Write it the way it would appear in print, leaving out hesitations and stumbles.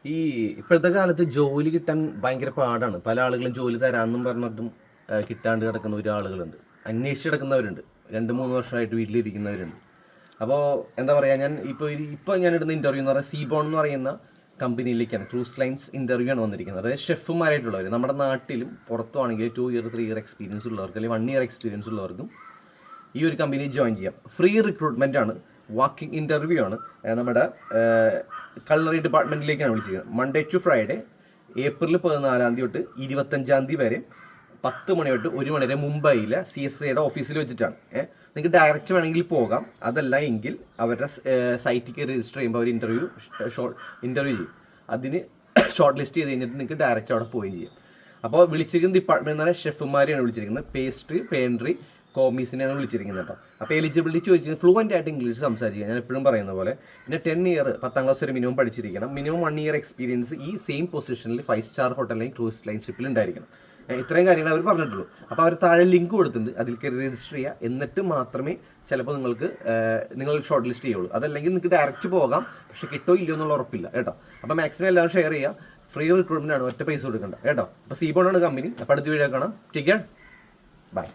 ഈ ഇപ്പോഴത്തെ കാലത്ത് ജോലി കിട്ടാൻ ഭയങ്കര പാടാണ്. പല ആളുകളും ജോലി തരാമെന്നും പറഞ്ഞിട്ടും കിട്ടാണ്ട് കിടക്കുന്ന ഒരാളുകളുണ്ട്, അന്വേഷിച്ച് കിടക്കുന്നവരുണ്ട്, 2-3 വർഷമായിട്ട് വീട്ടിലിരിക്കുന്നവരുണ്ട്. അപ്പോൾ എന്താ പറയുക, ഇപ്പോൾ ഞാൻ ഇടുന്ന ഇൻ്റർവ്യൂ എന്ന് പറയുന്നത് സീബോൺ എന്ന് പറയുന്ന കമ്പനിയിലേക്കാണ്. ക്രൂസ് ലൈൻസ് ഇൻ്റർവ്യൂ ആണ് വന്നിരിക്കുന്നത്. അതായത് ഷെഫുമാരായിട്ടുള്ളവർ നമ്മുടെ നാട്ടിലും പുറത്തുമാണെങ്കിൽ 2 ഇയർ 3 ഇയർ എക്സ്പീരിയൻസ് ഉള്ളവർക്ക് അല്ലെങ്കിൽ 1 ഇയർ എക്സ്പീരിയൻസ് ഉള്ളവർക്കും ഈ ഒരു കമ്പനിയിൽ ജോയിൻ ചെയ്യാം. ഫ്രീ റിക്രൂട്ട്മെൻ്റ് ആണ്, വാക്കിംഗ് ഇൻ്റർവ്യൂ ആണ്. നമ്മുടെ കൾണറി ഡിപ്പാർട്ട്മെൻറ്റിലേക്കാണ് വിളിച്ചിരിക്കുന്നത്. മൺഡേ ടു ഫ്രൈഡേ ഏപ്രിൽ 14 തൊട്ട് 25 വരെ 10 മണി തൊട്ട് 1 മണി വരെ മുംബൈയിലെ CSIയുടെ ഓഫീസിൽ വെച്ചിട്ടാണ്. നിങ്ങൾക്ക് ഡയറക്റ്റ് വേണമെങ്കിൽ പോകാം, അതല്ല എങ്കിൽ അവരുടെ സൈറ്റിലേക്ക് രജിസ്റ്റർ ചെയ്യുമ്പോൾ അവർ ഇൻ്റർവ്യൂ ചെയ്യും. അതിന് ഷോർട്ട് ലിസ്റ്റ് ചെയ്ത് കഴിഞ്ഞിട്ട് നിങ്ങൾക്ക് ഡയറക്റ്റ് അവിടെ പോവുകയും ചെയ്യാം. അപ്പോൾ വിളിച്ചിരിക്കുന്ന ഡിപ്പാർട്ട്മെൻറ്റ് എന്ന് പറഞ്ഞാൽ ഷെഫുമാരെയാണ് വിളിച്ചിരിക്കുന്നത്. പേസ്ട്രി, പേൻട്രി, കോമീസിനെയാണ് വിളിച്ചിരിക്കുന്നത് കേട്ടോ. അപ്പോൾ എലിജിബിലിറ്റി ചോദിച്ചത് ഫ്ലുവൻ്റ് ആയിട്ട് ഇംഗ്ലീഷ് സംസാരിക്കുക, ഞാൻ എപ്പോഴും പറയുന്ന പോലെ. പിന്നെ 10 ഇയർ 10ാം ക്ലാസ് വരെ മിനിമം പഠിച്ചിരിക്കണം. മിനിമം 1 ഇയർ എക്സ്പീരിയൻസ് ഈ സെയിം പൊസിഷനിൽ 5 സ്റ്റാർ ഹോട്ടലിൽ ക്രൂസ് ലൈൻ ഷിപ്പിൽ ഉണ്ടായിരിക്കണം. ഇത്രയും കാര്യങ്ങൾ അവർ പറഞ്ഞിട്ടുള്ളൂ. അപ്പോൾ അവർ താഴെ ലിങ്ക് കൊടുത്തിട്ടുണ്ട്, അതിൽ കയറി രജിസ്റ്റർ ചെയ്യുക. എന്നിട്ട് മാത്രമേ ചിലപ്പോൾ നിങ്ങൾ ഷോർട്ട് ലിസ്റ്റ് ചെയ്യുള്ളൂ. അതല്ലെങ്കിൽ നിങ്ങൾക്ക് ഡയറക്റ്റ് പോകാം, പക്ഷെ കിട്ടോ ഇല്ലയോ എന്നുള്ള ഉറപ്പില്ല കേട്ടോ. അപ്പോൾ മാക്സിമം എല്ലാവരും ഷെയർ ചെയ്യുക. ഫ്രീ റിക്രൂട്ട്മെൻ്റ് ആണ്, ഒറ്റ പൈസ കൊടുക്കണ്ട കേട്ടോ. അപ്പോൾ സീബോൺ ആണ് കമ്പനി. അപ്പോൾ അടുത്ത വീഡിയോ കാണാം. Take care, by.